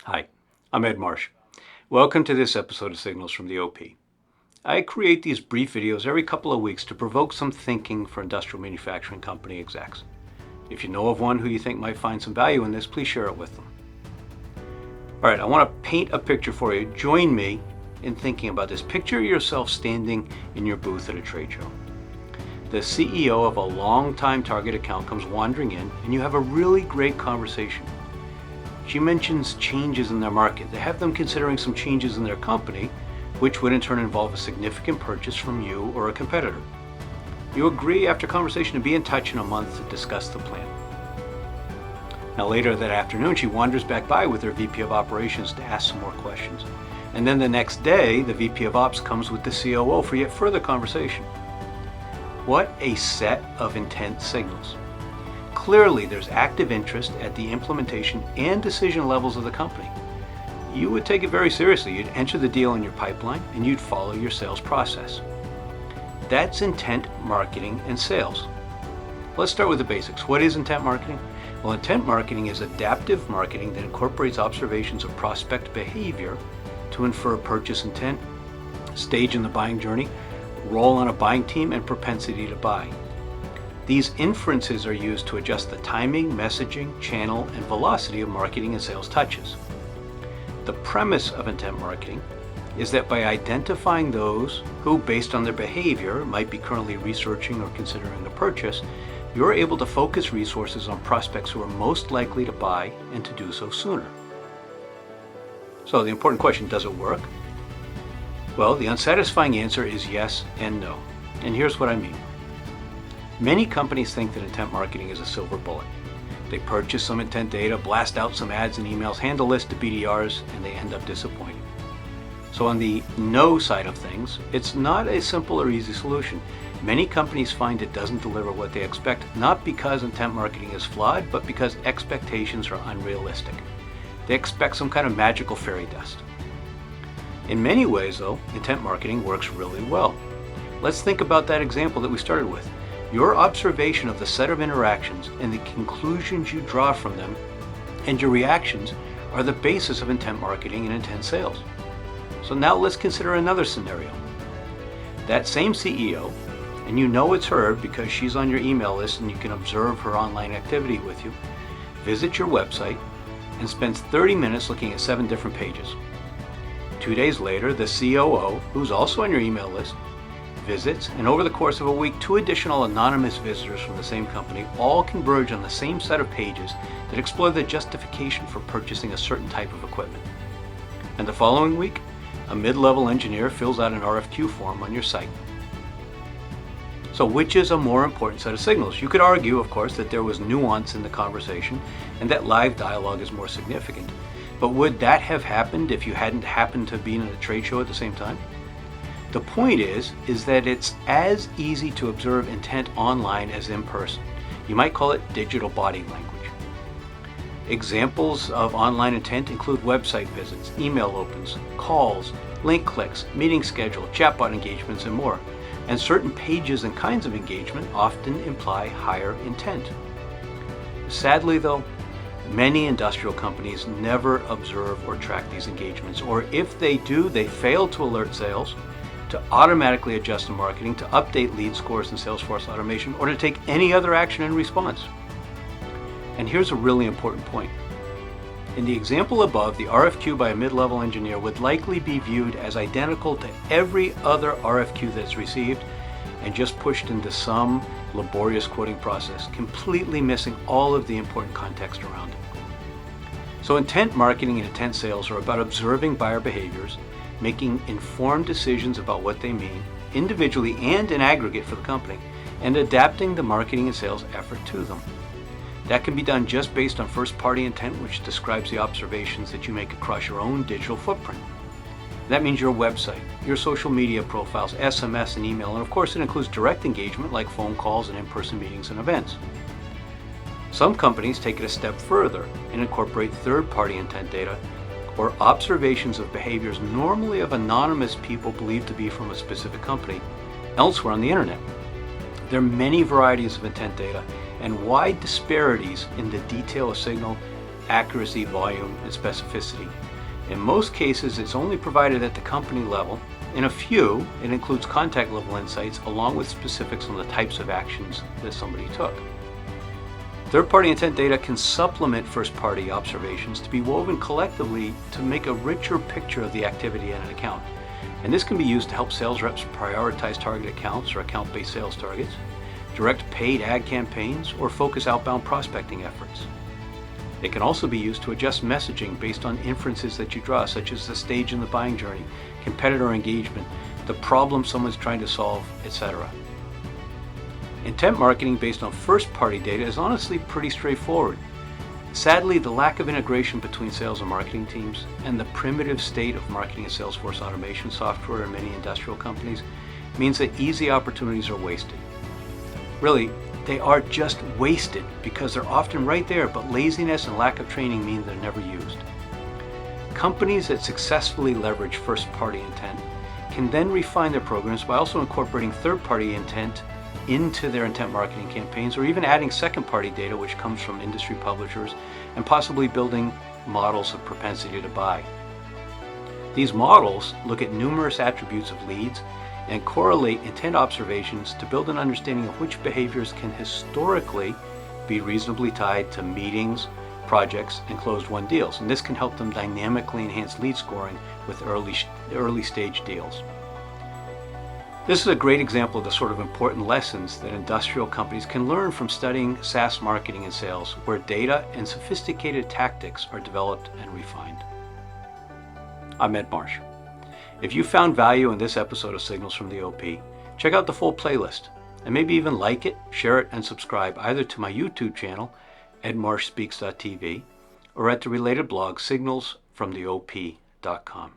Hi, I'm Ed Marsh. Welcome to this episode of Signals from the OP. I create these brief videos every couple of weeks to provoke some thinking for industrial manufacturing company execs. If you know of one who you think might find some value in this, please share it with them. All right, I want to paint a picture for you. Join me in thinking about this. Picture yourself standing in your booth at a trade show. The CEO of a long-time target account comes wandering in, and you have a really great conversation. She mentions changes in their market. They have them considering some changes in their company, which would in turn involve a significant purchase from you or a competitor. You agree after conversation to be in touch in a month to discuss the plan. Now later that afternoon, she wanders back by with her VP of Operations to ask some more questions. And then the next day, the VP of Ops comes with the COO for yet further conversation. What a set of intent signals. Clearly, there's active interest at the implementation and decision levels of the company. You would take it very seriously. You'd enter the deal in your pipeline and you'd follow your sales process. That's intent marketing and sales. Let's start with the basics. What is intent marketing? Well, intent marketing is adaptive marketing that incorporates observations of prospect behavior to infer purchase intent, stage in the buying journey, role on a buying team, and propensity to buy. These inferences are used to adjust the timing, messaging, channel, and velocity of marketing and sales touches. The premise of intent marketing is that by identifying those who, based on their behavior, might be currently researching or considering a purchase, you're able to focus resources on prospects who are most likely to buy and to do so sooner. So the important question, does it work? Well, the unsatisfying answer is yes and no. And here's what I mean. Many companies think that intent marketing is a silver bullet. They purchase some intent data, blast out some ads and emails, hand a list to BDRs, and they end up disappointed. So on the no side of things, it's not a simple or easy solution. Many companies find it doesn't deliver what they expect, not because intent marketing is flawed, but because expectations are unrealistic. They expect some kind of magical fairy dust. In many ways, though, intent marketing works really well. Let's think about that example that we started with. Your observation of the set of interactions and the conclusions you draw from them and your reactions are the basis of intent marketing and intent sales. So now let's consider another scenario. That same CEO, and you know it's her because she's on your email list and you can observe her online activity with you, visits your website and spends 30 minutes looking at 7 different pages. 2 days later, the COO, who's also on your email list, visits, and over the course of a week, 2 additional anonymous visitors from the same company all converge on the same set of pages that explore the justification for purchasing a certain type of equipment. And the following week, a mid-level engineer fills out an RFQ form on your site. So which is a more important set of signals? You could argue, of course, that there was nuance in the conversation and that live dialogue is more significant. But would that have happened if you hadn't happened to be in a trade show at the same time? The point is that it's as easy to observe intent online as in person. You might call it digital body language. Examples of online intent include website visits, email opens, calls, link clicks, meeting schedule, chatbot engagements, and more. And certain pages and kinds of engagement often imply higher intent. Sadly, though, many industrial companies never observe or track these engagements, or if they do, they fail to alert sales, to automatically adjust the marketing, to update lead scores in Salesforce automation, or to take any other action in response. And here's a really important point. In the example above, the RFQ by a mid-level engineer would likely be viewed as identical to every other RFQ that's received and just pushed into some laborious quoting process, completely missing all of the important context around it. So intent marketing and intent sales are about observing buyer behaviors, making informed decisions about what they mean, individually and in aggregate for the company, and adapting the marketing and sales effort to them. That can be done just based on first-party intent, which describes the observations that you make across your own digital footprint. That means your website, your social media profiles, SMS and email, and of course it includes direct engagement like phone calls and in-person meetings and events. Some companies take it a step further and incorporate third-party intent data or observations of behaviors normally of anonymous people believed to be from a specific company elsewhere on the internet. There are many varieties of intent data and wide disparities in the detail of signal accuracy, volume, and specificity. In most cases, it's only provided at the company level. In a few, it includes contact level insights along with specifics on the types of actions that somebody took. Third-party intent data can supplement first-party observations to be woven collectively to make a richer picture of the activity in an account. And this can be used to help sales reps prioritize target accounts or account-based sales targets, direct paid ad campaigns, or focus outbound prospecting efforts. It can also be used to adjust messaging based on inferences that you draw, such as the stage in the buying journey, competitor engagement, the problem someone's trying to solve, etc. Intent marketing based on first-party data is honestly pretty straightforward. Sadly, the lack of integration between sales and marketing teams and the primitive state of marketing and Salesforce automation software in many industrial companies means that easy opportunities are wasted. Really, they are just wasted because they're often right there, but laziness and lack of training mean they're never used. Companies that successfully leverage first-party intent can then refine their programs by also incorporating third-party intent into their intent marketing campaigns, or even adding second-party data which comes from industry publishers, and possibly building models of propensity to buy. These models look at numerous attributes of leads and correlate intent observations to build an understanding of which behaviors can historically be reasonably tied to meetings, projects, and closed-won deals. And this can help them dynamically enhance lead scoring with early stage deals. This is a great example of the sort of important lessons that industrial companies can learn from studying SaaS marketing and sales, where data and sophisticated tactics are developed and refined. I'm Ed Marsh. If you found value in this episode of Signals from the OP, check out the full playlist, and maybe even like it, share it, and subscribe either to my YouTube channel, edmarshspeaks.tv, or at the related blog, signalsfromtheop.com.